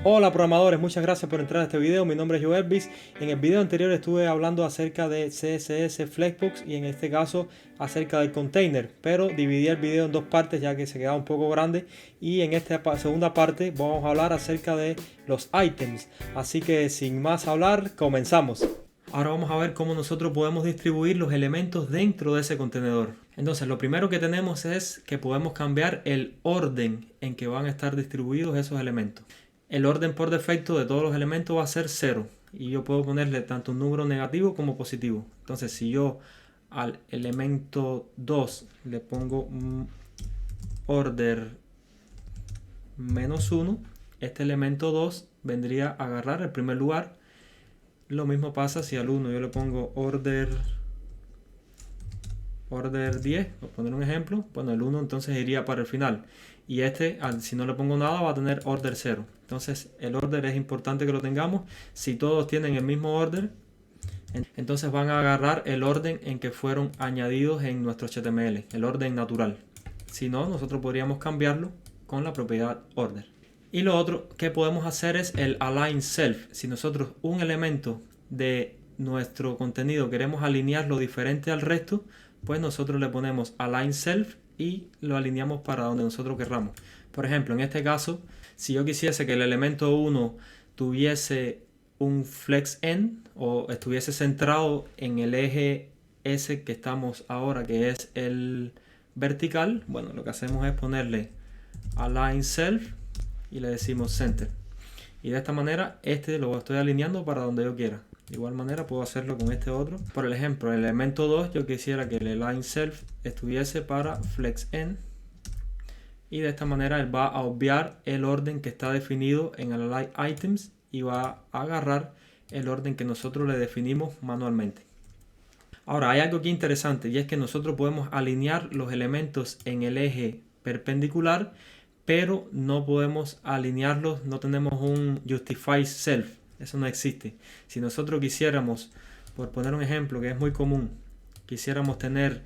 Hola programadores, muchas gracias por entrar a este video. Mi nombre es Joelvis. En el video anterior estuve hablando acerca de CSS Flexbox y en este caso acerca del container, pero dividí el video en dos partes ya que se quedaba un poco grande, y en esta segunda parte vamos a hablar acerca de los items. Así que sin más hablar, comenzamos. Ahora vamos a ver cómo nosotros podemos distribuir los elementos dentro de ese contenedor. Entonces lo primero que tenemos es que podemos cambiar el orden en que van a estar distribuidos esos elementos. El orden por defecto de todos los elementos va a ser 0 y yo puedo ponerle tanto un número negativo como positivo. Entonces si yo al elemento 2 le pongo un order -1, este elemento 2 vendría a agarrar el primer lugar. Lo mismo pasa si al 1 yo le pongo order 10, por poner un ejemplo. Bueno, el 1 entonces iría para el final. Y este, si no le pongo nada, va a tener order 0. Entonces el order es importante que lo tengamos. Si todos tienen el mismo order, entonces van a agarrar el orden en que fueron añadidos en nuestro HTML, el orden natural. Si no, nosotros podríamos cambiarlo con la propiedad order. Y lo otro que podemos hacer es el align self. Si nosotros un elemento de nuestro contenido queremos alinearlo diferente al resto, pues nosotros le ponemos align self y lo alineamos para donde nosotros querramos. Por ejemplo, en este caso, si yo quisiese que el elemento 1 tuviese un flex end o estuviese centrado en el eje S que estamos ahora, que es el vertical, bueno, lo que hacemos es ponerle align self y le decimos center. Y de esta manera este lo estoy alineando para donde yo quiera. De igual manera puedo hacerlo con este otro. Por ejemplo, el elemento 2 yo quisiera que el align self estuviese para flex end. Y de esta manera él va a obviar el orden que está definido en el align items y va a agarrar el orden que nosotros le definimos manualmente. Ahora hay algo aquí interesante, y es que nosotros podemos alinear los elementos en el eje perpendicular, pero no podemos alinearlos, no tenemos un justify self, eso no existe. Si nosotros quisiéramos, por poner un ejemplo que es muy común, quisiéramos tener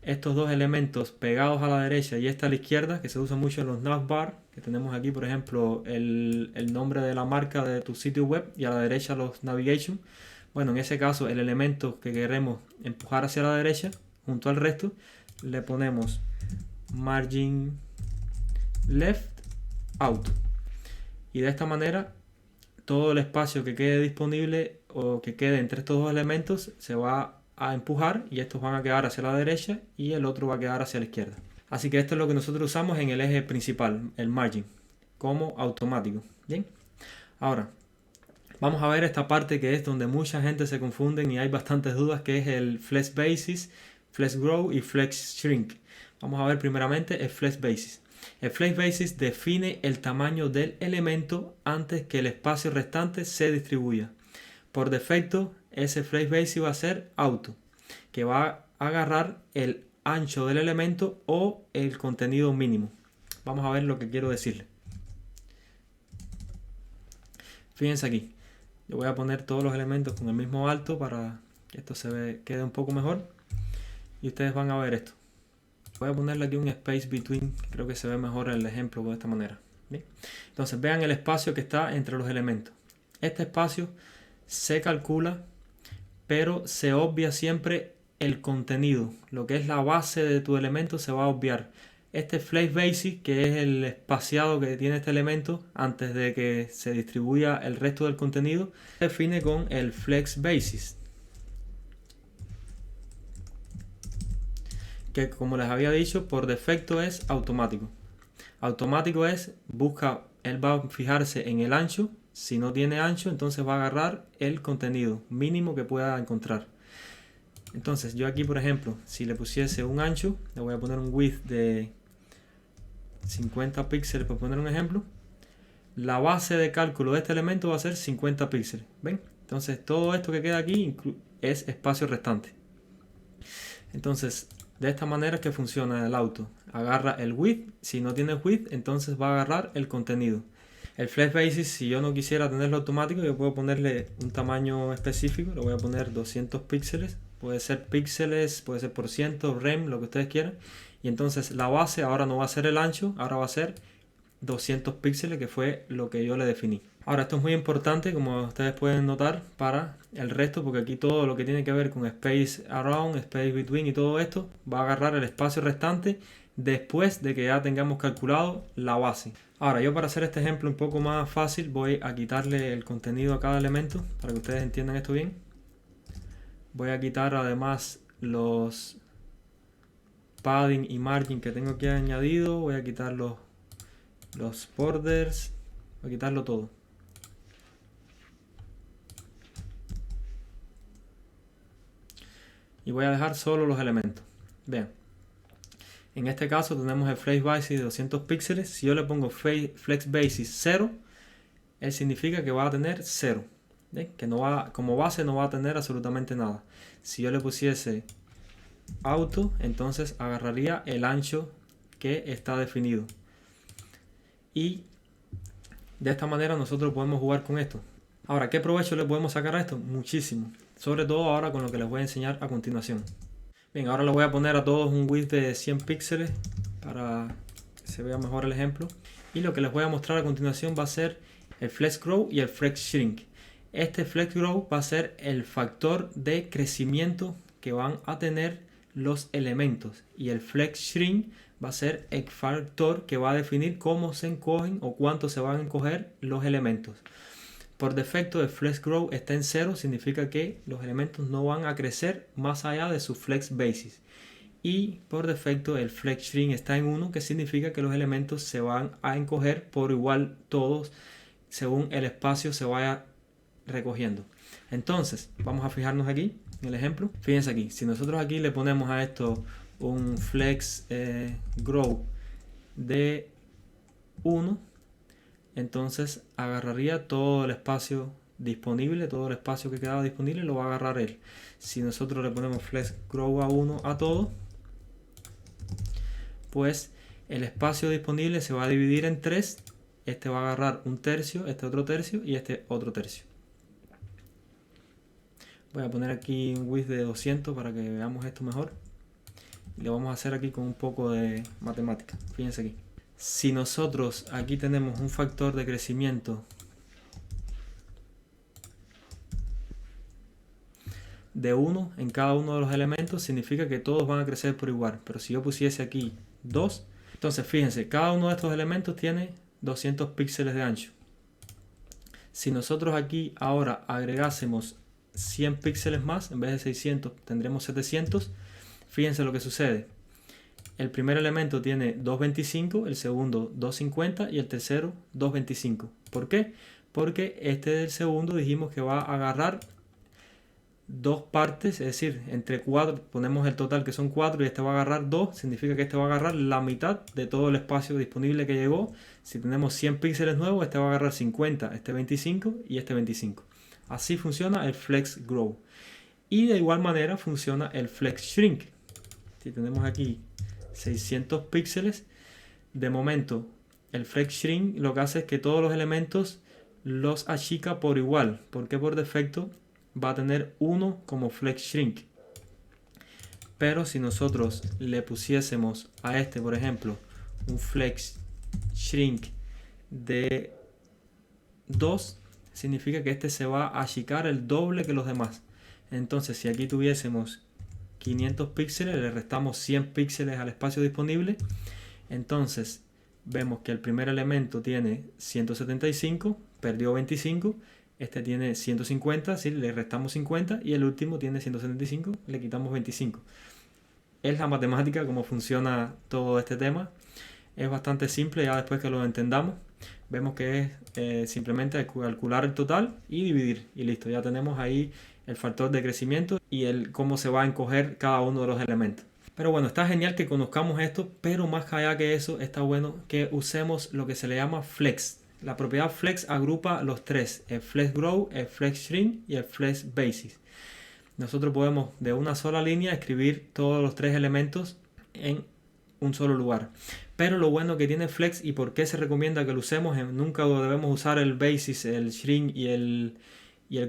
estos dos elementos pegados a la derecha y esta a la izquierda, que se usa mucho en los navbar, que tenemos aquí por ejemplo el nombre de la marca de tu sitio web y a la derecha los navigation. Bueno, en ese caso el elemento que queremos empujar hacia la derecha junto al resto le ponemos margin left out, y de esta manera todo el espacio que quede disponible o que quede entre estos dos elementos se va a empujar y estos van a quedar hacia la derecha y el otro va a quedar hacia la izquierda. Así que esto es lo que nosotros usamos en el eje principal, el margin, como automático. Bien, ahora vamos a ver esta parte que es donde mucha gente se confunde y hay bastantes dudas, que es el flex basis, flex grow y flex shrink. Vamos a ver primeramente el flex basis. El flex basis define el tamaño del elemento antes que el espacio restante se distribuya. Por defecto, ese flex basis va a ser auto, que va a agarrar el ancho del elemento o el contenido mínimo. Vamos a ver lo que quiero decirle. Fíjense aquí. Yo voy a poner todos los elementos con el mismo alto para que esto quede un poco mejor. Y ustedes van a ver esto. Voy a ponerle aquí un space between, creo que se ve mejor el ejemplo de esta manera. Bien. Entonces vean el espacio que está entre los elementos. Este espacio se calcula, pero se obvia siempre el contenido. Lo que es la base de tu elemento se va a obviar. Este flex basis, que es el espaciado que tiene este elemento antes de que se distribuya el resto del contenido, se define con el flex basis, que como les había dicho, por defecto es automático. Automático es, él va a fijarse en el ancho. Si no tiene ancho, entonces va a agarrar el contenido mínimo que pueda encontrar. Entonces yo aquí por ejemplo, si le pusiese un ancho, le voy a poner un width de 50 píxeles por poner un ejemplo. La base de cálculo de este elemento va a ser 50 píxeles. ¿Ven? Entonces todo esto que queda aquí es espacio restante. Entonces de esta manera es que funciona el auto. Agarra el width. Si no tiene width, entonces va a agarrar el contenido. El flex basis, si yo no quisiera tenerlo automático, yo puedo ponerle un tamaño específico. Lo voy a poner 200 píxeles. Puede ser píxeles, puede ser por ciento, rem, lo que ustedes quieran. Y entonces la base ahora no va a ser el ancho, ahora va a ser 200 píxeles, que fue lo que yo le definí. Ahora, esto es muy importante, como ustedes pueden notar, para el resto, porque aquí todo lo que tiene que ver con space around, space between y todo esto va a agarrar el espacio restante después de que ya tengamos calculado la base. Ahora, yo para hacer este ejemplo un poco más fácil voy a quitarle el contenido a cada elemento para que ustedes entiendan esto bien. Voy a quitar además los padding y margin que tengo aquí añadido. Voy a quitar los borders. Voy a quitarlo todo. Y voy a dejar solo los elementos. Vean. En este caso tenemos el Flex Basis de 200 píxeles. Si yo le pongo Flex Basis 0, él significa que va a tener 0. Que no va, como base no va a tener absolutamente nada. Si yo le pusiese Auto, entonces agarraría el ancho que está definido. Y de esta manera nosotros podemos jugar con esto. Ahora, ¿qué provecho le podemos sacar a esto? Muchísimo. Sobre todo ahora con lo que les voy a enseñar a continuación. Bien, ahora les voy a poner a todos un width de 100 píxeles para que se vea mejor el ejemplo. Y lo que les voy a mostrar a continuación va a ser el Flex Grow y el Flex Shrink. Este Flex Grow va a ser el factor de crecimiento que van a tener los elementos. Y el Flex Shrink va a ser el factor que va a definir cómo se encogen o cuánto se van a encoger los elementos. Por defecto el Flex Grow está en 0, significa que los elementos no van a crecer más allá de su Flex Basis. Y por defecto el Flex Shrink está en 1, que significa que los elementos se van a encoger por igual todos según el espacio se vaya recogiendo. Entonces, vamos a fijarnos aquí en el ejemplo. Fíjense aquí, si nosotros aquí le ponemos a esto un Flex Grow de 1, entonces agarraría todo el espacio disponible, todo el espacio que quedaba disponible lo va a agarrar él. Si nosotros le ponemos Flex Grow a 1 a todo, pues el espacio disponible se va a dividir en 3. Este va a agarrar un tercio, este otro tercio y este otro tercio. Voy a poner aquí un width de 200 para que veamos esto mejor. Y lo vamos a hacer aquí con un poco de matemática. Fíjense aquí. Si nosotros aquí tenemos un factor de crecimiento de 1 en cada uno de los elementos, significa que todos van a crecer por igual. Pero si yo pusiese aquí 2, entonces fíjense, cada uno de estos elementos tiene 200 píxeles de ancho. Si nosotros aquí ahora agregásemos 100 píxeles más, en vez de 600 tendremos 700. Fíjense lo que sucede. El primer elemento tiene 225, el segundo 250 y el tercero 225. ¿Por qué? Porque este del segundo dijimos que va a agarrar dos partes, es decir, entre 4 ponemos el total que son 4 y este va a agarrar 2, significa que este va a agarrar la mitad de todo el espacio disponible que llegó. Si tenemos 100 píxeles nuevos, este va a agarrar 50, este 25 y este 25. Así funciona el Flex Grow. Y de igual manera funciona el Flex Shrink. Si tenemos aquí 600 píxeles, de momento el Flex Shrink lo que hace es que todos los elementos los achica por igual, porque por defecto va a tener 1 como Flex Shrink. Pero si nosotros le pusiésemos a este, por ejemplo, un Flex Shrink de 2, significa que este se va a achicar el doble que los demás. Entonces, si aquí tuviésemos 500 píxeles, le restamos 100 píxeles al espacio disponible, entonces vemos que el primer elemento tiene 175, perdió 25, este tiene 150, ¿sí? Le restamos 50 y el último tiene 175, le quitamos 25. Es la matemática como funciona todo este tema. Es bastante simple, ya después que lo entendamos vemos que es simplemente calcular el total y dividir y listo, ya tenemos ahí el factor de crecimiento y el cómo se va a encoger cada uno de los elementos. Pero bueno, está genial que conozcamos esto, pero más allá que eso está bueno que usemos lo que se le llama flex. La propiedad flex agrupa los tres, el flex grow, el flex shrink y el flex basis. Nosotros podemos de una sola línea escribir todos los tres elementos en un solo lugar. Pero lo bueno que tiene flex y por qué se recomienda que lo usemos, nunca debemos usar el basis, el shrink y el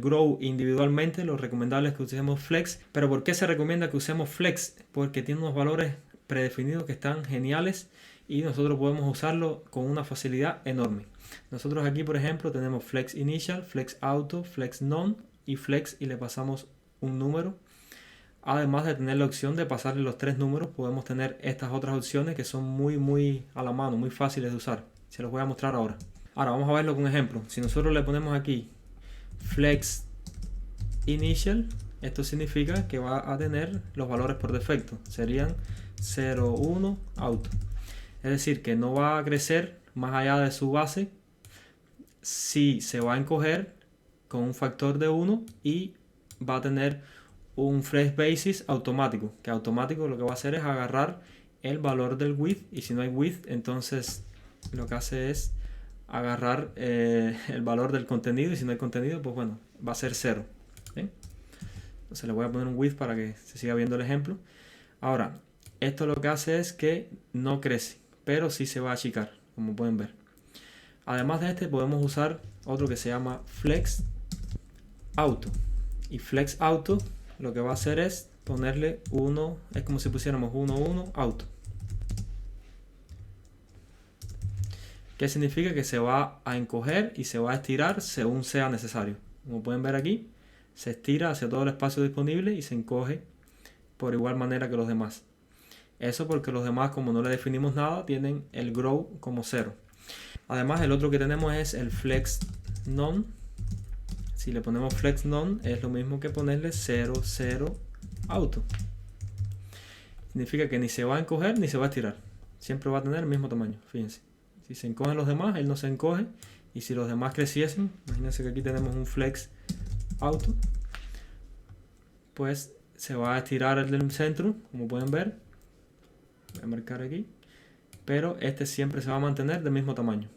grow individualmente. Lo recomendable es que usemos flex. Pero ¿por qué se recomienda que usemos flex? Porque tiene unos valores predefinidos que están geniales y nosotros podemos usarlo con una facilidad enorme. Nosotros aquí, por ejemplo, tenemos Flex Initial, Flex Auto, Flex None y Flex, y le pasamos un número. Además de tener la opción de pasarle los 3 números, podemos tener estas otras opciones que son muy a la mano, muy fáciles de usar. Se los voy a mostrar ahora. Ahora vamos a verlo con ejemplo. Si nosotros le ponemos aquí Flex Initial, esto significa que va a tener los valores por defecto. Serían 0, 1, Auto. Es decir, que no va a crecer más allá de su base, si se va a encoger con un factor de 1 y va a tener un Flex Basis automático, que automático lo que va a hacer es agarrar el valor del width, y si no hay width, entonces lo que hace es agarrar el valor del contenido, y si no hay contenido, pues bueno, va a ser 0. ¿Bien? Entonces le voy a poner un width para que se siga viendo el ejemplo. Ahora, esto lo que hace es que no crece, pero sí se va a achicar, como pueden ver. Además de este, podemos usar otro que se llama Flex Auto. Y Flex Auto lo que va a hacer es ponerle 1, es como si pusiéramos 1, 1, Auto. ¿Qué significa? Que se va a encoger y se va a estirar según sea necesario. Como pueden ver aquí, se estira hacia todo el espacio disponible y se encoge por igual manera que los demás. Eso porque los demás, como no le definimos nada, tienen el grow como 0. Además, el otro que tenemos es el Flex None. Si le ponemos Flex None, es lo mismo que ponerle 0, 0, Auto. Significa que ni se va a encoger ni se va a estirar. Siempre va a tener el mismo tamaño. Fíjense. Si se encogen los demás, él no se encoge. Y si los demás creciesen, imagínense que aquí tenemos un Flex Auto, pues se va a estirar el del centro, como pueden ver. Voy a marcar aquí. Pero este siempre se va a mantener del mismo tamaño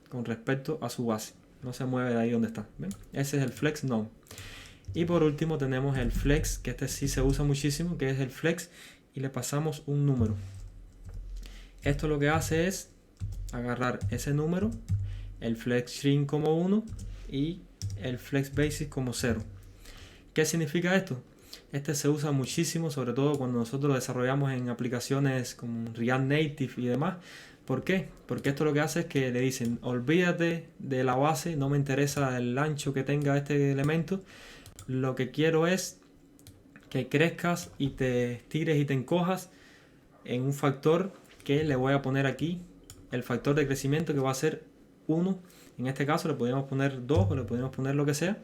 con respecto a su base. No se mueve de ahí donde está. ¿Ven? Ese es el Flex None. Y por último tenemos el Flex, que este sí se usa muchísimo, que es el Flex, y le pasamos un número. Esto lo que hace es agarrar ese número, el Flex Shrink como 1 y el Flex Basis como 0. ¿Qué significa esto? Este se usa muchísimo, sobre todo cuando nosotros lo desarrollamos en aplicaciones como React Native y demás. ¿Por qué? Porque esto lo que hace es que le dicen, olvídate de la base, no me interesa el ancho que tenga este elemento, lo que quiero es que crezcas y te estires y te encojas en un factor que le voy a poner aquí, el factor de crecimiento, que va a ser 1. En este caso le podríamos poner 2 o le podríamos poner lo que sea.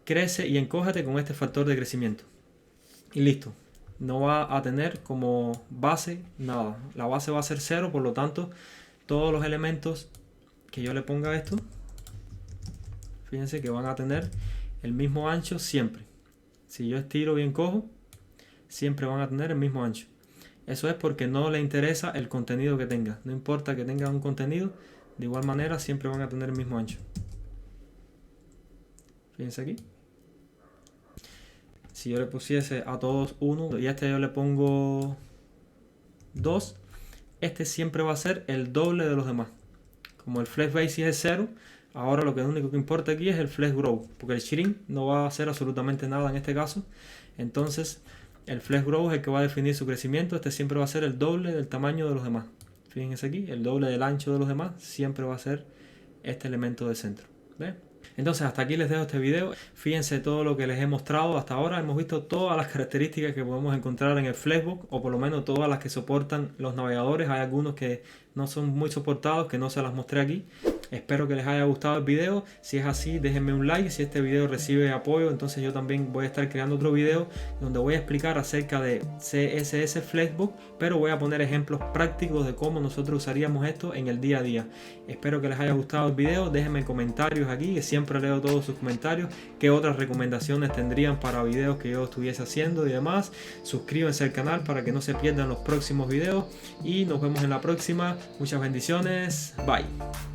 Crece y encógete con este factor de crecimiento. Y listo. No va a tener como base nada. La base va a ser 0, por lo tanto, todos los elementos que yo le ponga a esto, fíjense que van a tener el mismo ancho siempre. Si yo estiro y encojo, siempre van a tener el mismo ancho. Eso es porque no le interesa el contenido que tenga. No importa que tenga un contenido, de igual manera siempre van a tener el mismo ancho. Fíjense aquí. Si yo le pusiese a todos 1 y a este yo le pongo 2, este siempre va a ser el doble de los demás. Como el Flex Basis es 0, ahora lo único que importa aquí es el Flex Grow, porque el Shrink no va a hacer absolutamente nada en este caso. Entonces el Flex Grow es el que va a definir su crecimiento. Este siempre va a ser el doble del tamaño de los demás. Fíjense aquí, el doble del ancho de los demás siempre va a ser este elemento de centro. ¿Ven? Entonces hasta aquí les dejo este video. Fíjense todo lo que les he mostrado hasta ahora. Hemos visto todas las características que podemos encontrar en el Flexbook, o por lo menos todas las que soportan los navegadores. Hay algunos que no son muy soportados, que no se las mostré aquí. Espero que les haya gustado el video. Si es así, déjenme un like. Si este video recibe apoyo, entonces yo también voy a estar creando otro video donde voy a explicar acerca de CSS Flexbook, pero voy a poner ejemplos prácticos de cómo nosotros usaríamos esto en el día a día. Espero que les haya gustado el video. Déjenme comentarios aquí, que siempre leo todos sus comentarios. Qué otras recomendaciones tendrían para videos que yo estuviese haciendo y demás. Suscríbanse al canal para que no se pierdan los próximos videos y nos vemos en la próxima. Muchas bendiciones. Bye.